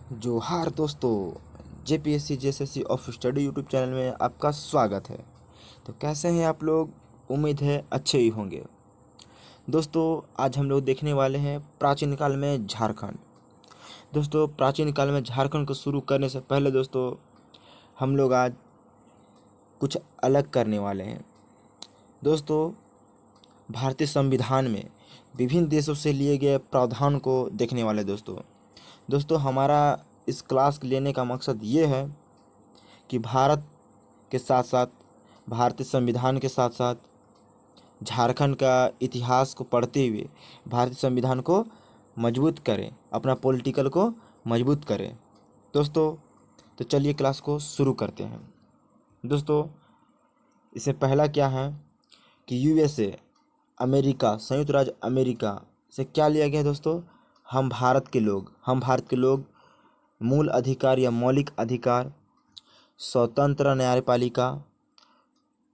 जोहार दोस्तों, JPSC JSSC of study YouTube channel में आपका स्वागत है। तो कैसे हैं आप लोग? उम्मीद है अच्छे ही होंगे। दोस्तों, आज हम लोग देखने वाले हैं प्राचीन काल में झारखंड। दोस्तों, प्राचीन काल में झारखंड को शुरू करने से पहले दोस्तों हम लोग आज कुछ अलग करने वाले हैं। दोस्तों, भारतीय संविधान में विभिन्न देशों से लिए गए प्रावधान को देखने वाले दोस्तों हमारा इस क्लास लेने का मकसद ये है कि भारत के साथ साथ, भारतीय संविधान के साथ साथ झारखंड का इतिहास को पढ़ते हुए भारतीय संविधान को मजबूत करें, अपना पॉलिटिकल को मजबूत करें। दोस्तों, तो चलिए क्लास को शुरू करते हैं। दोस्तों, इससे पहला क्या है कि यूएसए, अमेरिका, संयुक्त राज्य अमेरिका से क्या लिया गया है दोस्तों? हम भारत के लोग मूल अधिकार या मौलिक अधिकार, स्वतंत्र न्यायपालिका,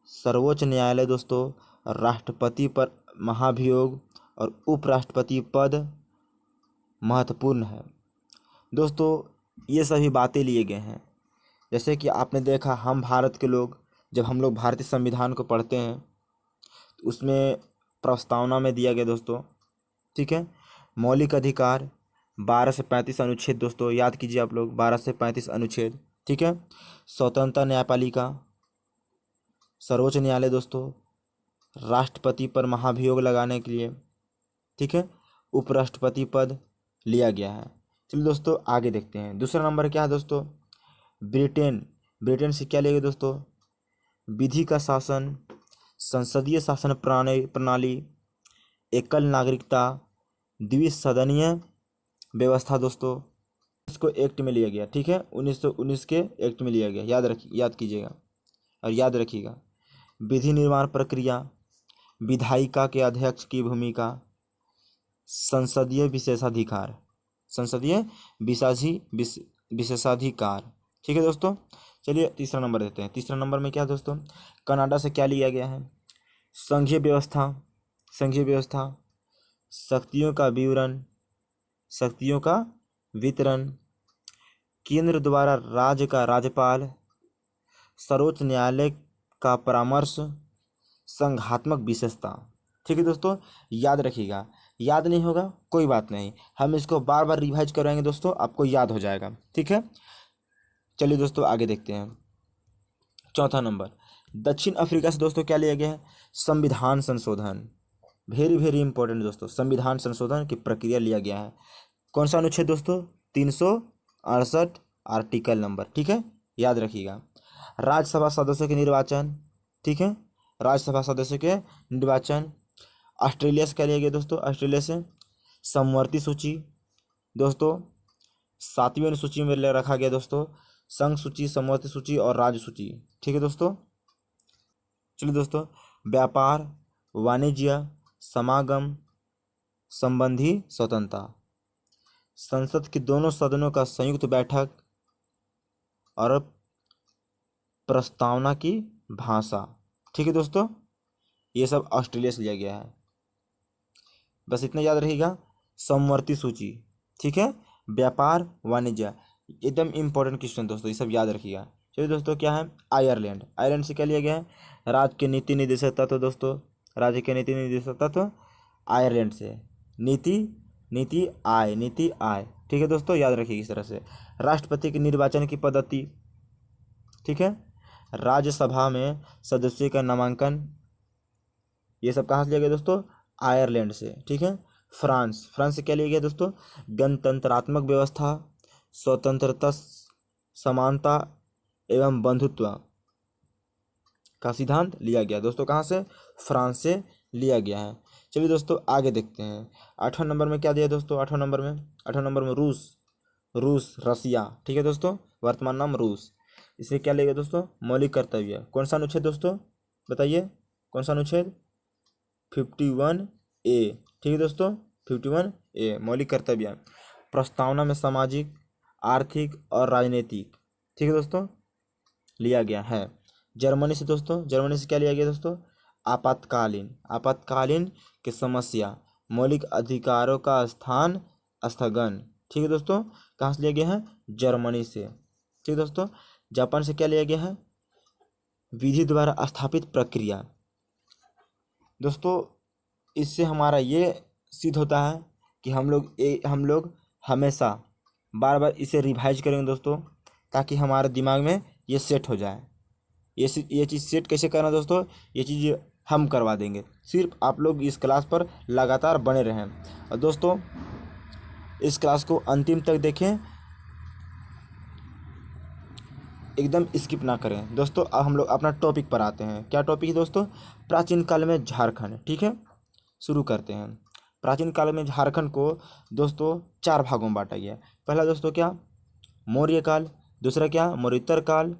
सर्वोच्च न्यायालय दोस्तों, राष्ट्रपति पर महाभियोग और उपराष्ट्रपति पद महत्वपूर्ण है। दोस्तों, ये सभी बातें लिए गए हैं। जैसे कि आपने देखा, हम भारत के लोग, जब हम लोग भारतीय संविधान को पढ़ते हैं तो उसमें प्रस्तावना में दिया गया दोस्तों, ठीक है, मौलिक अधिकार 12 से 35 अनुच्छेद दोस्तों, याद कीजिए आप लोग, 12 से 35 अनुच्छेद, ठीक है। स्वतंत्र न्यायपालिका, सर्वोच्च न्यायालय दोस्तों, राष्ट्रपति पर महाभियोग लगाने के लिए, ठीक है, उपराष्ट्रपति पद लिया गया है। चलिए दोस्तों आगे देखते हैं। दूसरा नंबर क्या है दोस्तों? ब्रिटेन से क्या लिया गया दोस्तों? विधि का शासन, संसदीय शासन प्रणाली, एकल नागरिकता, द्विसदनीय व्यवस्था दोस्तों, इसको एक्ट में लिया गया, ठीक है, 1919 के एक्ट में लिया गया। याद कीजिएगा और याद रखिएगा। विधि निर्माण प्रक्रिया, विधायिका के अध्यक्ष की भूमिका, संसदीय विशेषाधिकार, ठीक है दोस्तों। चलिए तीसरा नंबर देते हैं। तीसरा नंबर में क्या है दोस्तों? कनाडा से क्या लिया गया है? संघीय व्यवस्था, शक्तियों का वितरण, केंद्र द्वारा राज्य का राज्यपाल, सर्वोच्च न्यायालय का परामर्श, संघात्मक विशेषता, ठीक है दोस्तों। याद रखिएगा, याद नहीं होगा कोई बात नहीं, हम इसको बार बार रिवाइज करवाएंगे दोस्तों, आपको याद हो जाएगा, ठीक है। चलिए दोस्तों आगे देखते हैं। चौथा नंबर, दक्षिण अफ्रीका से दोस्तों क्या लिया गया है? संविधान संशोधन, वेरी इंपॉर्टेंट दोस्तों, संविधान संशोधन की प्रक्रिया लिया गया है। कौन सा अनुच्छेद दोस्तों? 368 आर्टिकल नंबर, ठीक है, याद रखिएगा। राज्यसभा सदस्यों के निर्वाचन, ठीक है, राज्यसभा सदस्यों के निर्वाचन। ऑस्ट्रेलिया से क्या लिया गया दोस्तों? ऑस्ट्रेलिया से समवर्ती सूची दोस्तों, 7वीं अनुसूची में रखा गया दोस्तों, संघ सूची, समवर्ती सूची और राज्य सूची, ठीक है दोस्तों। चलिए दोस्तों, व्यापार, वाणिज्य, समागम संबंधी स्वतंत्रता, संसद के दोनों सदनों का संयुक्त बैठक और प्रस्तावना की भाषा, ठीक है दोस्तों। ये सब ऑस्ट्रेलिया से लिया गया है, बस इतना याद रहेगा। समवर्ती सूची, ठीक है, व्यापार, वाणिज्य, एकदम इंपॉर्टेंट क्वेश्चन दोस्तों, ये सब याद रखिएगा। चलिए दोस्तों, क्या है? आयरलैंड से क्या लिया गया है? राज्य के नीति निर्देशक तत्व दोस्तों, राज्य के नीति निर्देशक तत्व आयरलैंड से, नीति आय, ठीक है दोस्तों, याद रखिए इस तरह से। राष्ट्रपति के निर्वाचन की पद्धति, ठीक है, राज्यसभा में सदस्यों का नामांकन, ये सब कहाँ से लिया गया दोस्तों? आयरलैंड से, ठीक है। फ्रांस से क्या लिया गया दोस्तों? गणतंत्रात्मक व्यवस्था, स्वतंत्रता, समानता एवं बंधुत्व का सिद्धांत लिया गया दोस्तों। कहाँ से? फ्रांस से लिया गया है। चलिए दोस्तों आगे देखते हैं। 8वां नंबर में क्या दिया दोस्तों? 8वां नंबर में रूस, रसिया, ठीक है दोस्तों, वर्तमान नाम रूस। इसे क्या लिया गया दोस्तों? मौलिक कर्तव्य। कौन सा अनुच्छेद दोस्तों, बताइए कौन सा अनुच्छेद? 51A, ठीक है दोस्तों, 51A मौलिक कर्तव्य। प्रस्तावना में सामाजिक, आर्थिक और राजनीतिक, ठीक है दोस्तों, लिया गया है। जर्मनी से क्या लिया गया दोस्तों? आपातकालीन की समस्या, मौलिक अधिकारों का स्थगन, ठीक है दोस्तों, कहाँ से लिया गया है? जर्मनी से। ठीक है दोस्तों, जापान से क्या लिया गया है? विधि द्वारा स्थापित प्रक्रिया। दोस्तों इससे हमारा ये सिद्ध होता है कि हम लोग हमेशा बार बार इसे रिवाइज करेंगे दोस्तों, ताकि हमारे दिमाग में ये सेट हो जाए। ये चीज़ सेट कैसे करना दोस्तों? ये चीज़ हम करवा देंगे, सिर्फ आप लोग इस क्लास पर लगातार बने रहें। और दोस्तों इस क्लास को अंतिम तक देखें, एकदम स्किप ना करें। दोस्तों अब हम लोग अपना टॉपिक पर आते हैं। क्या टॉपिक है दोस्तों? प्राचीन काल में झारखंड। ठीक है, शुरू करते हैं। प्राचीन काल में झारखंड को दोस्तों 4 भागों में बांटा गया। पहला दोस्तों क्या? मौर्य काल। दूसरा क्या? मौर्योत्तर काल।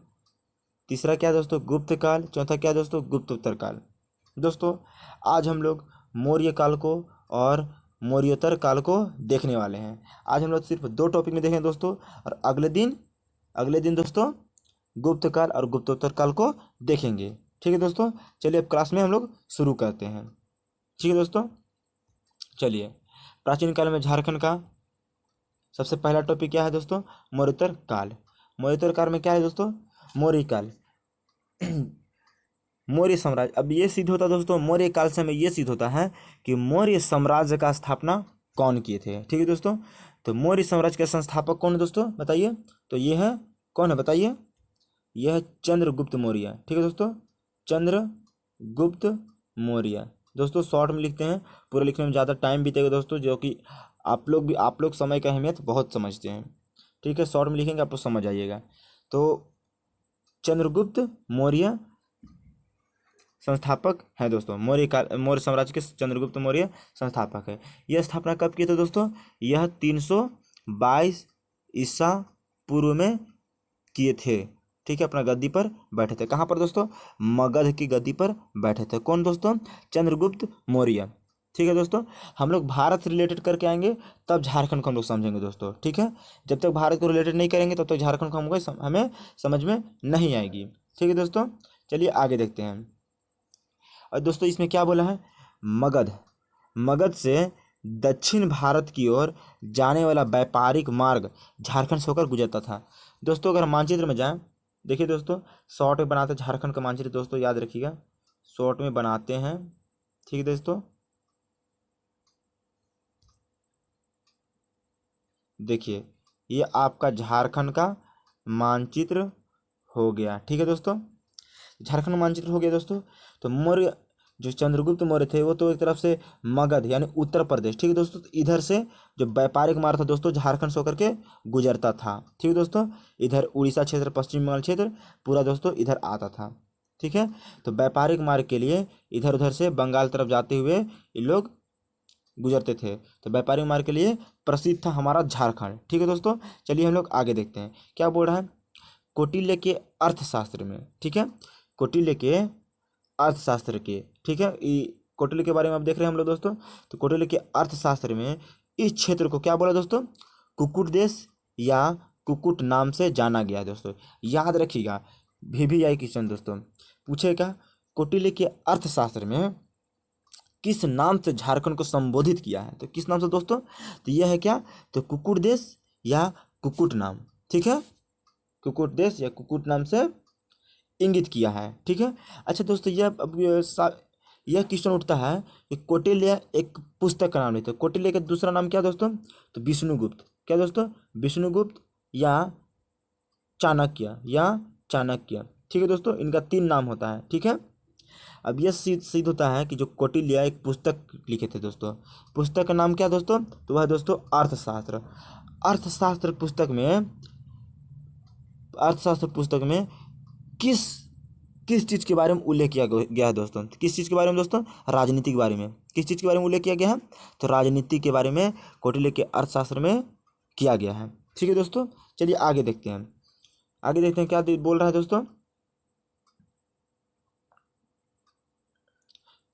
तीसरा क्या दोस्तों? गुप्त काल। चौथा क्या दोस्तों? गुप्तोत्तर काल। दोस्तों आज हम लोग मौर्य काल को और मौर्योत्तर काल को देखने वाले हैं। आज हम लोग सिर्फ 2 टॉपिक में देखेंगे दोस्तों, और अगले दिन दोस्तों गुप्त काल और गुप्तोत्तर काल को देखेंगे। ठीक है दोस्तों, चलिए अब क्लास में हम लोग शुरू करते हैं। ठीक है दोस्तों, चलिए प्राचीन काल में झारखंड का सबसे पहला टॉपिक क्या है दोस्तों? मौर्योत्तर काल। मौर्योत्तर काल में क्या है दोस्तों? मौर्य काल। मौर्य साम्राज्य। अब ये सिद्ध होता है दोस्तों, मौर्य काल से हमें ये सिद्ध होता है कि मौर्य साम्राज्य का स्थापना कौन किए थे। ठीक है दोस्तों, तो मौर्य साम्राज्य के संस्थापक कौन है दोस्तों? बताइए। तो ये है, कौन है बताइए? यह है चंद्रगुप्त मौर्य। ठीक है दोस्तों, चंद्रगुप्त मौर्य। दोस्तों शॉर्ट में लिखते हैं, पूरा लिखने में ज़्यादा टाइम बीतेगा दोस्तों, जो कि आप लोग समय का अहमियत बहुत समझते हैं। ठीक है, शॉर्ट में लिखेंगे आपको समझ आइएगा। तो चंद्रगुप्त मौर्य संस्थापक है दोस्तों। मौर्य साम्राज्य के चंद्रगुप्त मौर्य संस्थापक है। यह स्थापना कब की थी दोस्तों? यह 322 ईसा पूर्व में किए थे। ठीक है, अपना गद्दी पर बैठे थे। कहाँ पर दोस्तों? मगध की गद्दी पर बैठे थे। कौन दोस्तों? चंद्रगुप्त मौर्य। ठीक है दोस्तों, हम लोग भारत से रिलेटेड करके आएंगे, तब झारखंड को हम लोग समझेंगे दोस्तों। ठीक है, जब तक भारत को रिलेटेड नहीं करेंगे तब तक झारखंड को हमें समझ में नहीं आएगी। ठीक है दोस्तों, चलिए आगे देखते हैं। और दोस्तों इसमें क्या बोला है? मगध से दक्षिण भारत की ओर जाने वाला व्यापारिक मार्ग झारखंड से होकर गुजरता था। दोस्तों अगर मानचित्र में जाएं, देखिए दोस्तों शॉर्ट में बनाते हैं झारखंड का मानचित्र। दोस्तों याद रखिएगा, शॉर्ट में बनाते हैं। ठीक है दोस्तों, देखिए ये आपका झारखंड का मानचित्र हो गया। ठीक है दोस्तों, झारखंड मानचित्र हो गया दोस्तों। तो मौर्य जो चंद्रगुप्त मौर्य थे वो तो एक तरफ से मगध यानी उत्तर प्रदेश, ठीक है दोस्तों, तो इधर से जो व्यापारिक मार्ग था दोस्तों झारखंड से होकर के गुजरता था। ठीक है दोस्तों, इधर उड़ीसा क्षेत्र, पश्चिम बंगाल क्षेत्र पूरा दोस्तों इधर आता था। ठीक है, तो व्यापारिक मार्ग के लिए इधर उधर से बंगाल तरफ जाते हुए ये लोग गुजरते थे। तो व्यापारिक मार्ग के लिए प्रसिद्ध था हमारा झारखंड। ठीक है दोस्तों, चलिए हम लोग आगे देखते हैं क्या बोल रहा है। कौटिल्य के अर्थशास्त्र में, ठीक है, कौटिल्य के अर्थशास्त्र के, ठीक है, कौटिल्य के बारे में आप देख रहे हैं हम लोग दोस्तों। तो कौटिल्य के अर्थशास्त्र में इस क्षेत्र को क्या बोला दोस्तों? कुक्कुट देश या कुक्कुट नाम से जाना गया दोस्तों। याद रखिएगा, VVI क्वेश्चन दोस्तों पूछेगा, कौटिल्य के अर्थशास्त्र में किस नाम से झारखंड को संबोधित किया है? तो किस नाम से दोस्तों? तो यह है क्या? तो कुक्कुट देश या कुक्कुट नाम। ठीक है, कुक्कुट देश या कुक्कुट नाम से इंगित किया है। ठीक है, अच्छा दोस्तों यह क्वेश्चन उठता है कि कौटिल्य एक पुस्तक का नाम लेते हैं। कौटिल्य का दूसरा नाम क्या दोस्तों? तो विष्णुगुप्त। क्या दोस्तों? विष्णुगुप्त या चाणक्य। ठीक है दोस्तों, इनका 3 नाम होता है। ठीक है, अब यह सिद्ध होता है कि जो कौटिल्य एक पुस्तक लिखे थे दोस्तों। पुस्तक का नाम क्या दोस्तों? तो वह दोस्तों अर्थशास्त्र। अर्थशास्त्र पुस्तक में किस किस चीज़ के बारे में उल्लेख किया गया है दोस्तों? किस चीज़ के बारे में दोस्तों? राजनीति के बारे में। किस चीज़ के बारे में उल्लेख किया गया है? तो राजनीति के बारे में कौटिल्य के अर्थशास्त्र में किया गया है। ठीक है दोस्तों, चलिए आगे देखते हैं क्या बोल रहा है दोस्तों।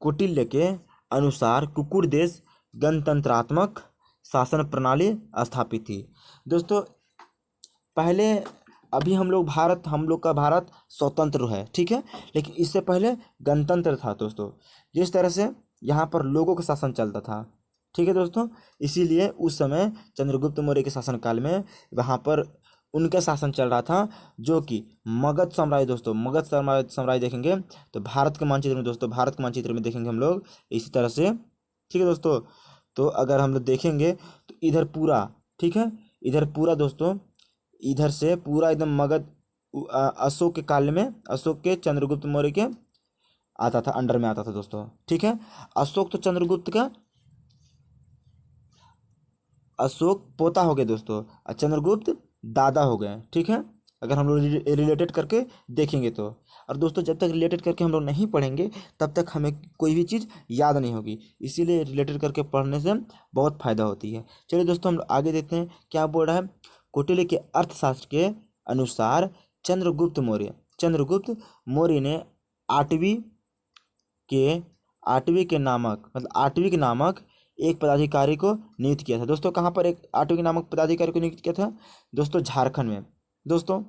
कौटिल्य के अनुसार कुक्कुट देश गणतंत्रात्मक शासन प्रणाली स्थापित थी। दोस्तों पहले अभी हम लोग का भारत स्वतंत्र है, ठीक है, लेकिन इससे पहले गणतंत्र था दोस्तों। जिस तरह से यहाँ पर लोगों का शासन चलता था, ठीक है दोस्तों। इसीलिए उस समय चंद्रगुप्त मौर्य के शासनकाल में वहाँ पर उनका शासन चल रहा था, जो कि मगध साम्राज्य। दोस्तों मगध साम्राज्य देखेंगे तो भारत के मानचित्र में, दोस्तों भारत के मानचित्र में देखेंगे हम लोग इसी तरह से। ठीक है दोस्तों। तो अगर हम लोग देखेंगे तो इधर पूरा, ठीक है, इधर पूरा दोस्तों, इधर से पूरा एकदम मगध अशोक के काल में, अशोक के, चंद्रगुप्त मौर्य के आता था, अंडर में आता था दोस्तों। ठीक है। अशोक तो चंद्रगुप्त का, अशोक पोता हो गए दोस्तों और चंद्रगुप्त दादा हो गए। ठीक है, अगर हम लोग रिलेटेड करके देखेंगे तो। और दोस्तों जब तक रिलेटेड करके हम लोग नहीं पढ़ेंगे तब तक हमें कोई भी चीज़ याद नहीं होगी, इसीलिए रिलेटेड करके पढ़ने से बहुत फायदा होती है। चलिए दोस्तों हम लोग आगे देखते हैं क्या बोल रहा है। कौटिल्य के अर्थशास्त्र के अनुसार चंद्रगुप्त मौर्य ने आठवीं के नामक, मतलब आठवीं के नामक एक पदाधिकारी को नियुक्त किया था। दोस्तों कहाँ पर एक आठवीं के नामक पदाधिकारी को नियुक्त किया था? दोस्तों झारखंड में। दोस्तों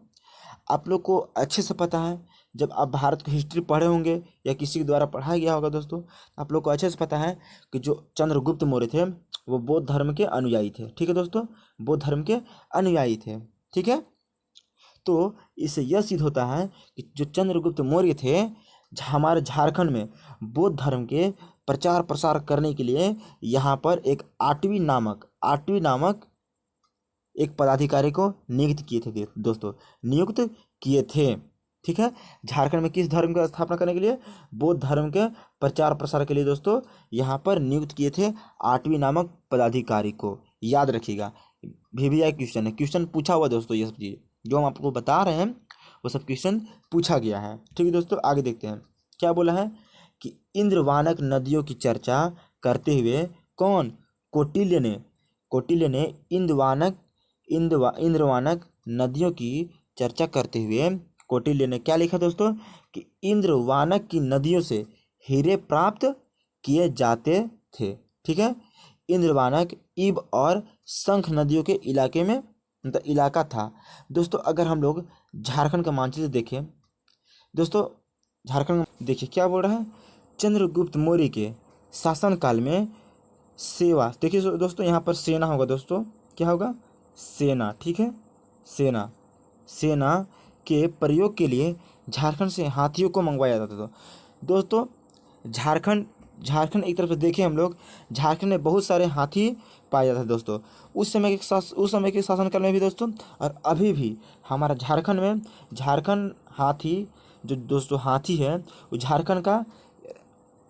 आप लोग को अच्छे से पता है, जब आप भारत की हिस्ट्री पढ़े होंगे या किसी के द्वारा पढ़ाया गया होगा दोस्तों, आप लोग को अच्छे से पता है कि जो चंद्रगुप्त मौर्य थे वो बौद्ध धर्म के अनुयायी थे। ठीक है दोस्तों, बौद्ध धर्म के अनुयायी थे। ठीक है। तो इससे यह सिद्ध होता है कि जो चंद्रगुप्त मौर्य थे हमारे झारखंड में बौद्ध धर्म के प्रचार प्रसार करने के लिए यहाँ पर एक आठवीं नामक एक पदाधिकारी को नियुक्त किए थे दोस्तों, नियुक्त किए थे। ठीक है। झारखंड में किस धर्म की स्थापना करने के लिए? बौद्ध धर्म के प्रचार प्रसार के लिए दोस्तों यहाँ पर नियुक्त किए थे आठवीं नामक पदाधिकारी को। याद रखिएगा, VVI क्वेश्चन है, क्वेश्चन पूछा हुआ दोस्तों। ये सब चीज़ जो हम आपको बता रहे हैं वो सब क्वेश्चन पूछा गया है। ठीक है दोस्तों, आगे देखते हैं क्या बोला है कि इंद्रवानक नदियों की चर्चा करते हुए कौन? कौटिल्य ने इंद्रवानक नदियों की चर्चा करते हुए कौटिल्य ने क्या लिखा दोस्तों कि इंद्रवानक की नदियों से हीरे प्राप्त किए जाते थे। ठीक है। इंद्रवानक इब और शंख नदियों के इलाके में, मतलब इलाका था दोस्तों। अगर हम लोग झारखंड का मानचित्र देखें दोस्तों, झारखंड देखिए क्या बोल रहा है, चंद्रगुप्त मौर्य के शासनकाल में सेवा, देखिए दोस्तों यहाँ पर सेना होगा दोस्तों, क्या होगा? सेना। ठीक है, सेना के प्रयोग के लिए झारखंड से हाथियों को मंगवाया जाता था दोस्तों। झारखंड एक तरफ से देखें हम लोग, झारखंड में बहुत सारे हाथी पाए जाते थे दोस्तों उस समय के शासनकाल में भी दोस्तों, और अभी भी हमारा झारखंड हाथी, जो दोस्तों हाथी है वो झारखंड का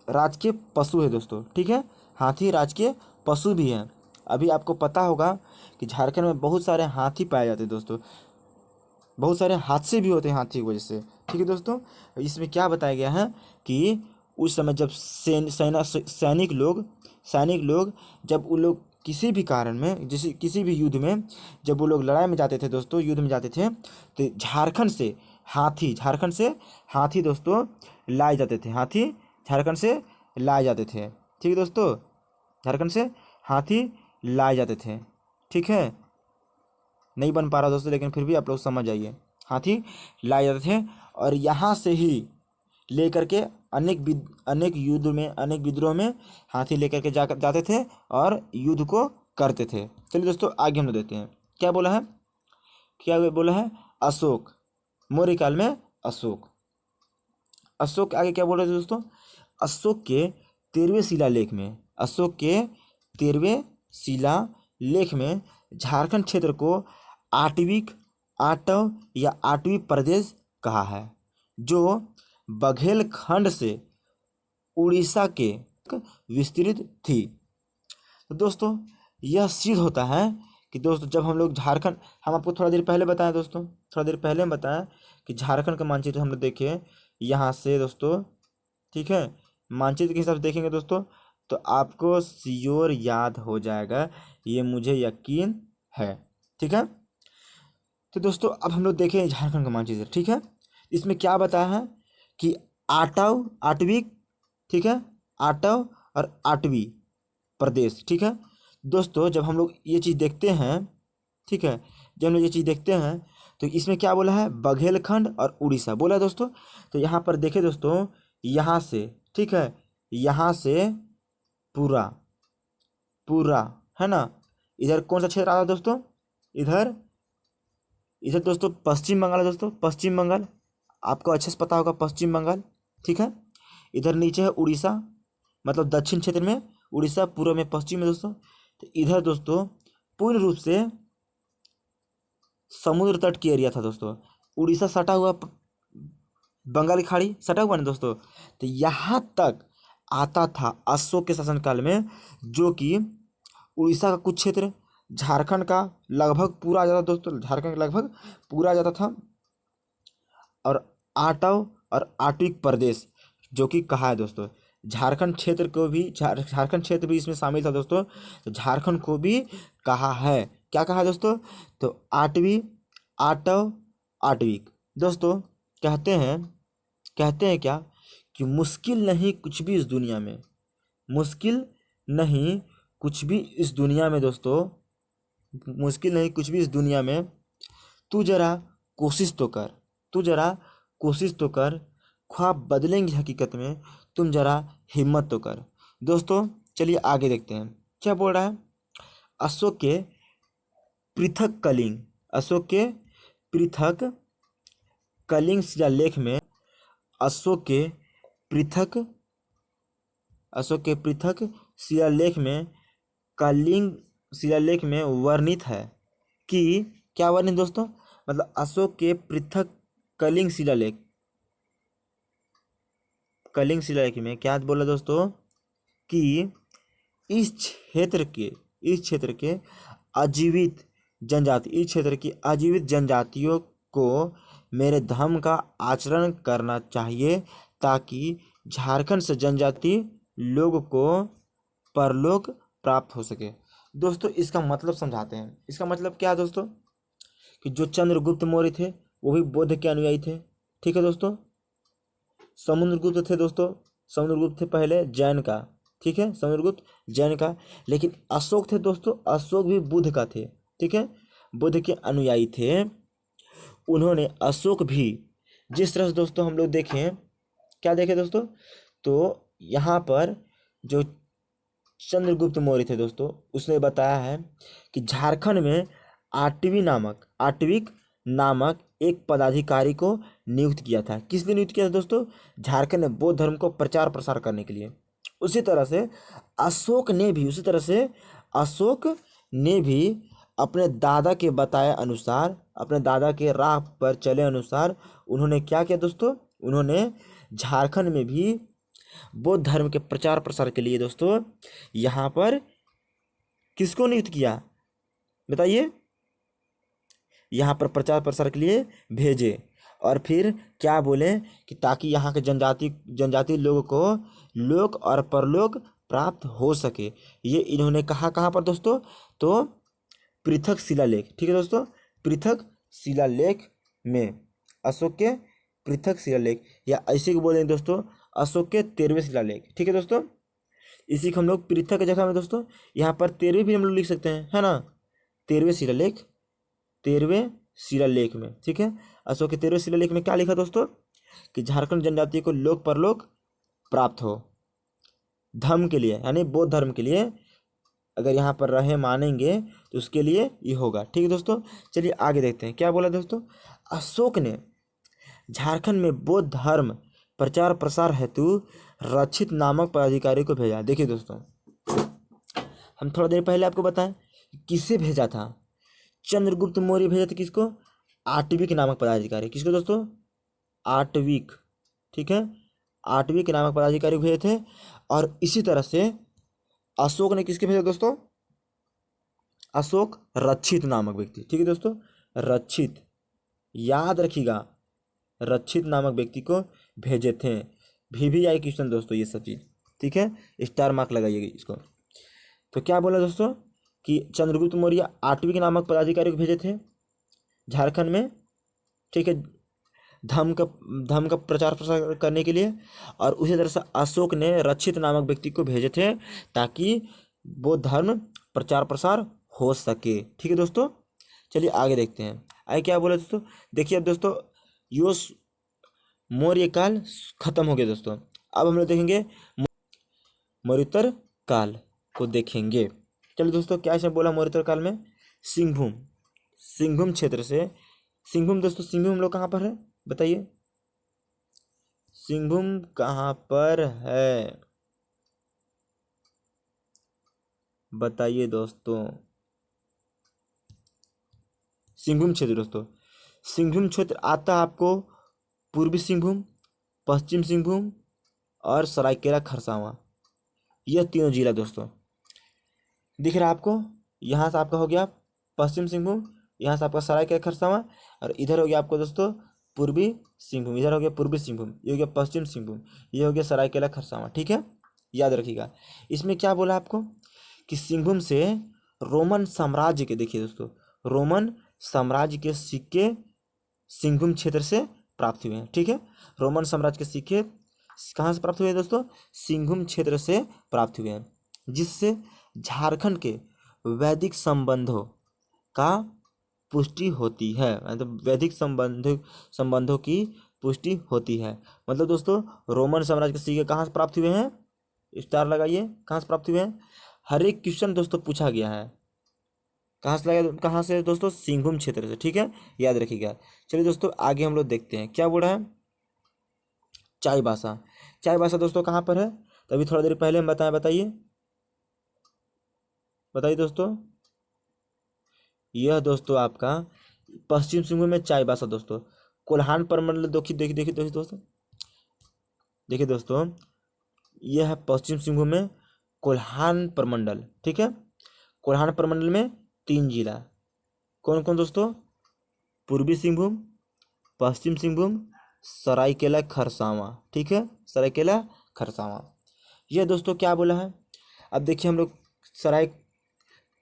राजकीय पशु है दोस्तों। ठीक है, हाथी राजकीय पशु भी है। अभी आपको पता होगा कि झारखंड में बहुत सारे हाथी पाए जाते हैं दोस्तों, बहुत सारे हादसे भी होते हैं हाथी की वजह से। ठीक है दोस्तों, इसमें क्या बताया गया है कि उस समय जब सैनिक लोग जब वो लोग किसी भी कारण में, जैसे किसी भी युद्ध में जब वो लोग लड़ाई में जाते थे दोस्तों, युद्ध में जाते थे तो झारखंड से हाथी दोस्तों लाए जाते थे, हाथी झारखंड से लाए जाते थे। ठीक है दोस्तों, झारखंड से हाथी लाए जाते थे। ठीक है, नहीं बन पा रहा दोस्तों लेकिन फिर भी आप लोग समझ जाइए, हाथी लाए जाते थे और यहाँ से ही लेकर के अनेक विद्रोह में हाथी लेकर के जाते थे और युद्ध को करते थे। चलिए दोस्तों आगे हम लोग देखते हैं क्या बोला है। अशोक मौर्य काल में अशोक के आगे क्या बोल रहे थे दोस्तों? अशोक के 13वें शिलालेख में झारखंड क्षेत्र को आठवीं प्रदेश कहा है, जो बघेलखंड से उड़ीसा के विस्तृत थी। तो दोस्तों यह सिद्ध होता है कि दोस्तों जब हम लोग झारखंड, हम आपको थोड़ा देर पहले बताया कि झारखंड का मानचित्र हम लोग देखे यहाँ से दोस्तों। ठीक है, मानचित्र के हिसाब से देखेंगे दोस्तों तो आपको श्योर याद हो जाएगा, ये मुझे यकीन है। ठीक है, तो दोस्तों अब हम लोग देखें झारखंड का मानचित्र। ठीक है, इसमें क्या बताया है कि आठवीं, ठीक है, आठव और आठवीं प्रदेश। ठीक है दोस्तों, जब हम लोग ये चीज़ देखते हैं, ठीक है, जब हम लोग ये चीज़ देखते हैं तो इसमें क्या बोला है? बघेलखंड और उड़ीसा बोला है दोस्तों। तो यहाँ पर देखें दोस्तों, यहाँ से, ठीक है, यहाँ से पूरा, है ना। इधर कौन सा क्षेत्र आता है दोस्तों, इधर इधर दोस्तों पश्चिम बंगाल है दोस्तों, पश्चिम बंगाल, आपको अच्छे से पता होगा पश्चिम बंगाल, ठीक है। इधर नीचे है उड़ीसा, मतलब दक्षिण क्षेत्र में उड़ीसा, पूर्व में पश्चिम में दोस्तों। तो इधर दोस्तों पूर्ण रूप से समुद्र तट की एरिया था दोस्तों। उड़ीसा सटा हुआ बंगाल की खाड़ी सटा हुआ ना दोस्तों। तो यहाँ तक आता था अशोक के शासनकाल में, जो कि उड़ीसा का कुछ क्षेत्र, झारखंड का लगभग पूरा आ जाता दोस्तों, झारखंड का लगभग पूरा आ जाता था, और आटव और आटविक प्रदेश जो कि कहा है दोस्तों, झारखंड क्षेत्र को भी झारखंड क्षेत्र भी इसमें शामिल था दोस्तों। तो झारखंड को भी कहा है, क्या कहा है दोस्तों, तो आठवीं, आटव, आटविक दोस्तों। कहते हैं क्या, कि मुश्किल नहीं कुछ भी इस दुनिया में, मुश्किल नहीं कुछ भी इस दुनिया में दोस्तों, मुश्किल नहीं कुछ भी इस दुनिया में, तू जरा कोशिश तो कर, तू जरा कोशिश तो कर, ख्वाब बदलेंगे हकीकत में, तुम जरा हिम्मत तो कर। दोस्तों चलिए आगे देखते हैं क्या बोल रहा है। अशोक के पृथक कलिंग, अशोक के पृथक कलिंग शिलालेख में, अशोक के पृथक अशोक के पृथक शिलालेख में, कलिंग शिलालेख में वर्णित है कि, क्या वर्णित दोस्तों, मतलब अशोक के पृथक कलिंग शिलालेख, कलिंग शिलालेख में क्या बोला दोस्तों, कि इस क्षेत्र के इस क्षेत्र के अजीवित जनजाति, इस क्षेत्र की अजीवित जनजातियों को मेरे धर्म का आचरण करना चाहिए, ताकि झारखंड से जनजाति लोग को परलोक प्राप्त हो सके। दोस्तों इसका मतलब समझाते हैं। इसका मतलब क्या है दोस्तों, कि जो चंद्रगुप्त मौर्य थे वो भी बौद्ध के अनुयायी थे, ठीक है दोस्तों। समुद्रगुप्त थे दोस्तों, समुद्रगुप्त थे पहले जैन का, ठीक है, समुद्रगुप्त जैन का। लेकिन अशोक थे दोस्तों, अशोक भी बुद्ध का थे, ठीक है, बुद्ध के अनुयायी थे। उन्होंने अशोक भी जिस तरह से दोस्तों हम लोग देखें, क्या देखें दोस्तों, तो यहाँ पर जो चंद्रगुप्त मौर्य थे दोस्तों, उसने बताया है कि झारखंड में आटविक नामक एक पदाधिकारी को नियुक्त किया था। किस लिए नियुक्त किया था दोस्तों, झारखंड में बौद्ध धर्म को प्रचार प्रसार करने के लिए। उसी तरह से अशोक ने भी अपने दादा के बताए अनुसार, अपने दादा के राह पर चले अनुसार, उन्होंने क्या किया दोस्तों, उन्होंने झारखंड में भी बौद्ध धर्म के प्रचार प्रसार के लिए दोस्तों यहाँ पर किसको नियुक्त किया, बताइए, यहाँ पर प्रचार प्रसार के लिए भेजे। और फिर क्या बोले, कि ताकि यहाँ के जनजाति लोगों को लोक और परलोक प्राप्त हो सके। ये इन्होंने कहा कहाँ पर दोस्तों, तो पृथक शिलालेख, ठीक है दोस्तों, पृथक शिलालेख में, अशोक के पृथक शिलालेख, या ऐसे को बोलेंगे दोस्तों अशोक के 13वें शिलालेख, ठीक है दोस्तों। इसी को हम लोग पृथक जगह में दोस्तों यहाँ पर 13वें भी हम लोग लिख सकते हैं, है ना, 13वें शिलालेख, 13वें शिलालेख में, ठीक है। अशोक के 13वें शिलालेख में क्या लिखा दोस्तों, कि झारखंड जनजाति को लोक परलोक प्राप्त हो, धर्म के लिए यानी बौद्ध धर्म के लिए, अगर यहाँ पर रहे मानेंगे तो उसके लिए ये होगा, ठीक है दोस्तों। चलिए आगे देखते हैं क्या बोला दोस्तों, अशोक ने झारखंड में बौद्ध धर्म प्रचार प्रसार हेतु रक्षित नामक पदाधिकारी को भेजा। देखिए दोस्तों, हम थोड़ा देर पहले आपको बताएं किससे भेजा था, चंद्रगुप्त मौर्य भेजा था किसको, आटविक नामक पदाधिकारी, किसको दोस्तों, आटविक, ठीक है, आटविक नामक पदाधिकारी भेजे थे। और इसी तरह से अशोक ने किसके भेजा दोस्तों, अशोक रक्षित नामक व्यक्ति, ठीक है दोस्तों, रक्षित, याद रखिएगा, रक्षित नामक व्यक्ति को भेजे थे। भी आई क्वेश्चन दोस्तों ये सब चीज़, ठीक है, स्टार मार्क लगाइएगा इसको। तो क्या बोला दोस्तों, कि चंद्रगुप्त मौर्य आटविक नामक पदाधिकारी को भेजे थे झारखंड में, ठीक है, धर्म का प्रचार प्रसार करने के लिए। और उसी तरह से अशोक ने रक्षित नामक व्यक्ति को भेजे थे, ताकि बौद्ध धर्म प्रचार प्रसार हो सके, ठीक है दोस्तों। चलिए आगे देखते हैं, आगे क्या बोला दोस्तों, देखिए अब दोस्तों यो मौर्य काल खत्म हो गया दोस्तों। अब हम लोग देखेंगे मौर्योत्तर काल को देखेंगे। चलिए दोस्तों, क्या इसमें बोला मौर्योत्तर काल में? सिंहभूम, सिंहभूम क्षेत्र से। सिंहभूम दोस्तों, सिंहभूम हम लोग कहाँ पर है बताइए? सिंहभूम कहाँ पर है बताइए दोस्तों? सिंहभूम क्षेत्र दोस्तों, सिंहभूम क्षेत्र आता है आपको पूर्वी सिंहभूम, पश्चिम सिंहभूम और सरायकेला खरसावां। यह तीनों जिला दोस्तों दिख रहा है आपको। यहाँ से आपका हो गया पश्चिम सिंहभूम, यहाँ से आपका सरायकेला खरसावां, और इधर हो गया आपको दोस्तों पूर्वी सिंहभूम, इधर हो गया पूर्वी सिंहभूम, ये हो गया पश्चिम सिंहभूम, ये हो गया सरायकेला खरसावां। ठीक है, याद रखिएगा। इसमें क्या बोला आपको कि सिंहभूम से रोमन साम्राज्य के, देखिए दोस्तों, रोमन साम्राज्य के सिक्के सिंहभूम क्षेत्र से प्राप्त हुए हैं। ठीक है, रोमन साम्राज्य के सिक्के कहाँ से प्राप्त हुए हैं दोस्तों? सिंहभूम क्षेत्र से प्राप्त हुए हैं, जिससे झारखंड के वैदिक संबंधों का पुष्टि होती है, मतलब वैदिक संबंधों की पुष्टि होती है। मतलब दोस्तों, रोमन साम्राज्य के सिक्के कहाँ से प्राप्त हुए हैं? स्टार लगाइए, कहाँ से प्राप्त हुए हैं? हर एक क्वेश्चन दोस्तों पूछा गया है। कहाँ से लगा, कहाँ से दोस्तों? सिंहभूम क्षेत्र से। ठीक है, याद रखिएगा। चलिए दोस्तों, आगे हम लोग देखते हैं क्या बोल रहा है। चाईबासा, चाईबासा दोस्तों कहाँ पर है? तो अभी थोड़ा देर पहले हम बताएं, बताइए बताइए दोस्तों। यह दोस्तों आपका पश्चिम सिंहभूम में चाईबासा दोस्तों, कोल्हान प्रमंडल। देखिए देखिए देखिए देखिए दोस्तों, देखिए दोस्तों, यह है पश्चिम सिंहभूम में कोल्हान प्रमंडल। ठीक है, कोल्हान प्रमंडल में 3 जिला, कौन कौन दोस्तों? पूर्वी सिंहभूम, पश्चिम सिंहभूम, सरायकेला खरसावां। ठीक है, सरायकेला खरसावां। यह दोस्तों क्या बोला है? अब देखिए हम लोग सराय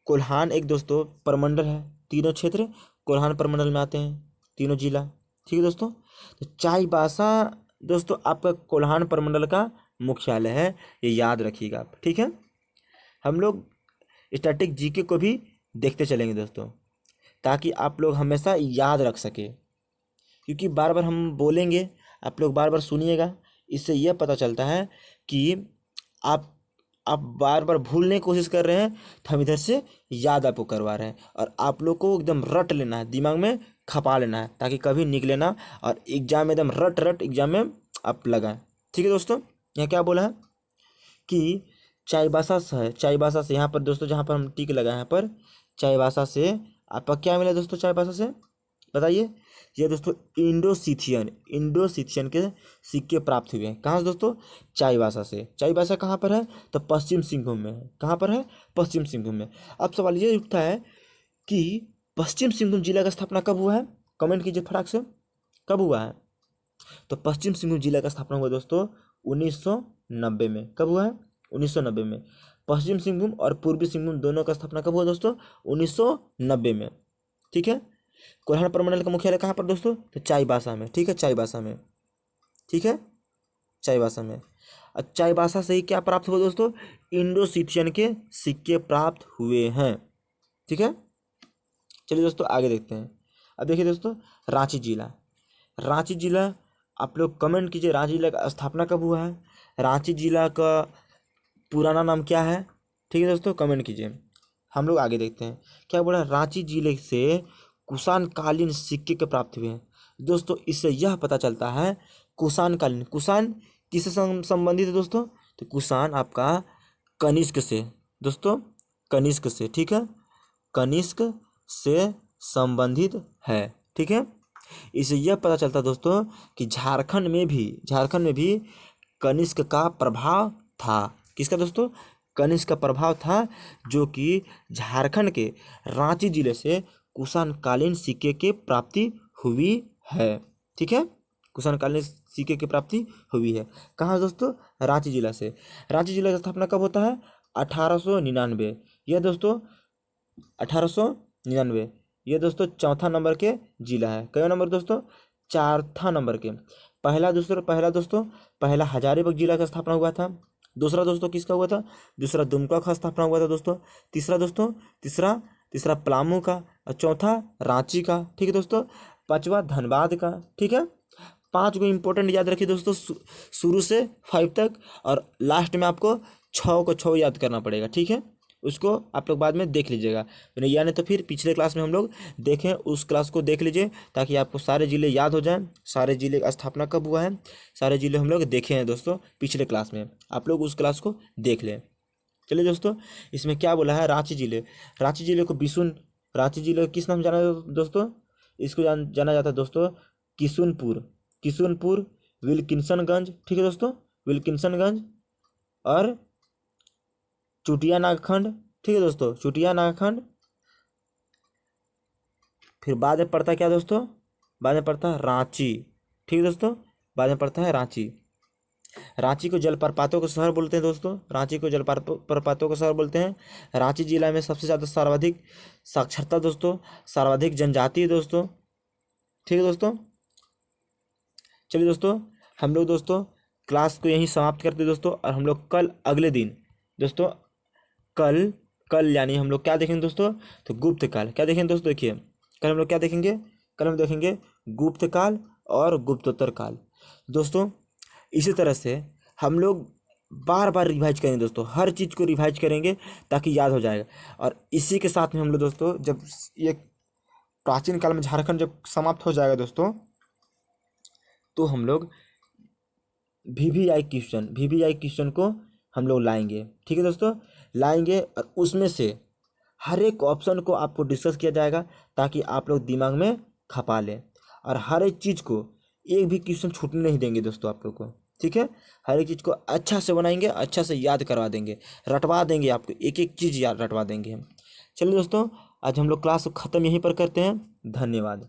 कोल्हान एक दोस्तों प्रमंडल है, तीनों क्षेत्र कोल्हान प्रमंडल में आते हैं, तीनों जिला। ठीक है दोस्तों, तो चाईबासा दोस्तों आपका कोल्हान प्रमंडल का मुख्यालय है, ये याद रखिएगा आप। ठीक है, हम लोग स्टैटिक जीके को भी देखते चलेंगे दोस्तों, ताकि आप लोग हमेशा याद रख सके, क्योंकि बार बार हम बोलेंगे, आप लोग बार बार सुनिएगा, इससे यह पता चलता है कि आप बार बार भूलने की कोशिश कर रहे हैं, तो हम इधर से याद आपको करवा रहे हैं, और आप लोग को एकदम रट लेना है, दिमाग में खपा लेना है, ताकि कभी निकले ना, और एग्जाम में एकदम रट रट एग्जाम में आप लगाएं। ठीक है दोस्तों, यहाँ क्या बोला है कि चाईबासा से है, चाईबासा से, यहाँ पर दोस्तों जहाँ पर हम टिक लगाए यहाँ पर, चाईबासा से आपका क्या मिला दोस्तों? चाईबासा से बताइए। ये दोस्तों इंडो सीथियन के सिक्के प्राप्त हुए हैं। कहाँ से दोस्तों? चाईबासा से। चाईबासा कहाँ पर है? तो पश्चिम सिंहभूम में है। कहाँ पर है? पश्चिम सिंहभूम में। अब सवाल ये उठता है कि पश्चिम सिंहभूम जिला का स्थापना कब हुआ है? कमेंट कीजिए फटाक से, कब हुआ है? तो पश्चिम सिंहभूम जिला का स्थापना हुआ दोस्तों 1990 में। कब हुआ है? 1990 में। पश्चिम सिंहभूम और पूर्वी सिंहभूम दोनों का स्थापना कब हुआ दोस्तों? 1990 में। ठीक है, कोल्हान प्रमंडल का मुख्यालय कहाँ पर दोस्तों? तो चाईबासा में। ठीक है, चाईबासा में। ठीक है, चाईबासा में। चाईबासा से ही क्या प्राप्त हुआ दोस्तों? इंडो सीथियन के सिक्के प्राप्त हुए हैं। ठीक है, चलिए दोस्तों आगे देखते हैं। अब देखिए दोस्तों, रांची जिला। रांची जिला आप लोग कमेंट कीजिए, रांची जिला का स्थापना कब हुआ है? रांची जिला का पुराना नाम क्या है? ठीक है दोस्तों, कमेंट कीजिए। हम लोग आगे देखते हैं क्या बोला। रांची जिले से कुषाण कालीन सिक्के के प्राप्त हुए हैं दोस्तों। इससे यह पता चलता है कुषाण कालीन, कुषाण किससे संबंधित है दोस्तों? तो कुषाण आपका कनिष्क से दोस्तों, कनिष्क से। ठीक है, कनिष्क से संबंधित है। ठीक है, इससे यह पता चलता है दोस्तों कि झारखंड में भी कनिष्क का प्रभाव था। किसका दोस्तों? कनिष्क का प्रभाव था, जो कि झारखंड के रांची जिले से कुषाणकालीन सिक्के की प्राप्ति हुई है। ठीक है, कुषाणकालीन सिक्के की प्राप्ति हुई है। कहाँ दोस्तों? रांची जिला से। रांची जिला की स्थापना कब होता है? 1899। यह दोस्तों 1899, ये दोस्तों चौथा नंबर के जिला है। कई नंबर दोस्तों? चौथा नंबर के। पहला दोस्तों पहला हजारीबाग जिला का स्थापना हुआ था। दूसरा दोस्तों किसका हुआ था? दूसरा दुमका का स्थापना हुआ था दोस्तों। तीसरा दोस्तों तीसरा पलामू का, और चौथा रांची का। ठीक है दोस्तों, पांचवा धनबाद का। ठीक है, 5 को इंपॉर्टेंट याद रखिए दोस्तों, शुरू से 5 तक, और लास्ट में आपको 6 को 6 याद करना पड़ेगा। ठीक है, उसको आप लोग बाद में देख लीजिएगा, या नहीं तो फिर पिछले क्लास में हम लोग देखें, उस क्लास को देख लीजिए ताकि आपको सारे ज़िले याद हो जाएं। सारे ज़िले का स्थापना कब हुआ है, सारे ज़िले हम लोग देखे हैं दोस्तों पिछले क्लास में, आप लोग उस क्लास को देख लें। चलिए दोस्तों, इसमें क्या बोला है, रांची जिले, रांची जिले को बिशुन, रांची जिले को किस नाम जाना जाता है दोस्तों, इसको जाना जाता है दोस्तों किशुनपुर, किशुनपुर, विल्किंसनगंज, ठीक है दोस्तों, विल्किंसनगंज और चुटिया नागखंड, ठीक है दोस्तों, चुटिया नागखंड। फिर बाद में पड़ता है क्या दोस्तों, बाद में पड़ता है रांची, ठीक है दोस्तों, बाद में पड़ता है रांची। रांची को जलप्रपातों का शहर बोलते हैं दोस्तों, रांची को जलप्रपातों का शहर बोलते हैं। रांची जिला में सबसे ज़्यादा सर्वाधिक साक्षरता दोस्तों, सर्वाधिक जनजाति है दोस्तों, ठीक है दोस्तों। चलिए दोस्तों, हम लोग दोस्तों क्लास को यहीं समाप्त करते हैं दोस्तों, और हम लोग कल अगले दिन दोस्तों, कल कल यानी हम लोग क्या देखेंगे दोस्तों, तो गुप्त काल। क्या देखेंगे दोस्तों, देखिए कल हम लोग क्या देखेंगे, कल हम देखेंगे गुप्त काल और गुप्तोत्तर काल दोस्तों। इसी तरह से हम लोग बार बार रिवाइज करेंगे दोस्तों, हर चीज़ को रिवाइज करेंगे ताकि याद हो जाएगा। और इसी के साथ में हम लोग दोस्तों, जब ये प्राचीन काल में झारखंड जब समाप्त हो जाएगा दोस्तों, तो हम लोग वीवीआई क्वेश्चन को हम लोग लाएंगे, ठीक है दोस्तों, लाएंगे। और उसमें से हर एक ऑप्शन को आपको डिस्कस किया जाएगा ताकि आप लोग दिमाग में खपा लें, और हर एक चीज़ को एक भी क्वेश्चन छूटने नहीं देंगे दोस्तों आप लोग को, ठीक है। हर एक चीज़ को अच्छा से बनाएंगे, अच्छा से याद करवा देंगे, रटवा देंगे आपको, एक एक चीज़ याद रटवा देंगे हम। चलिए दोस्तों, आज हम लोग क्लास को ख़त्म यहीं पर करते हैं। धन्यवाद।